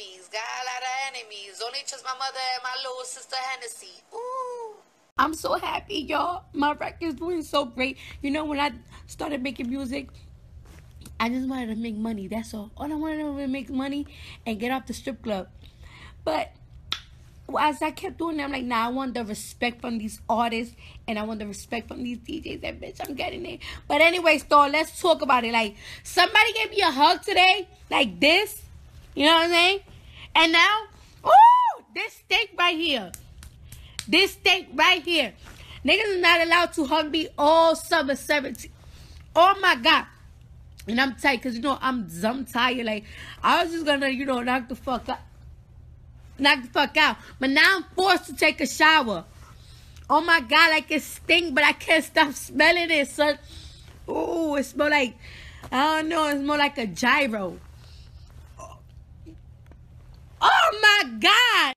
enemies. Got a lot of enemies. Only trust my mother and my little sister Hennessy. Ooh. I'm so happy, y'all. My record's doing so great. You know, when I started making music, I just wanted to make money. That's all. All I wanted to do was make money and get off the strip club. But as I kept doing it, I'm like, nah, I want the respect from these artists and I want the respect from these DJs. That bitch, I'm getting it. But anyway, Star, let's talk about it. Like, somebody gave me a hug today, like this. You know what I'm saying? And now, ooh, this steak right here. This steak right here. Niggas is not allowed to hug me all summer 17. Oh my God. And I'm tight because, you know, I'm tired. Like, I was just gonna, you know, knock the fuck out. But now I'm forced to take a shower. Oh my God, like it stink, but I can't stop smelling it, son. Ooh, it smells like, I don't know, it smells like a gyro. Oh my God.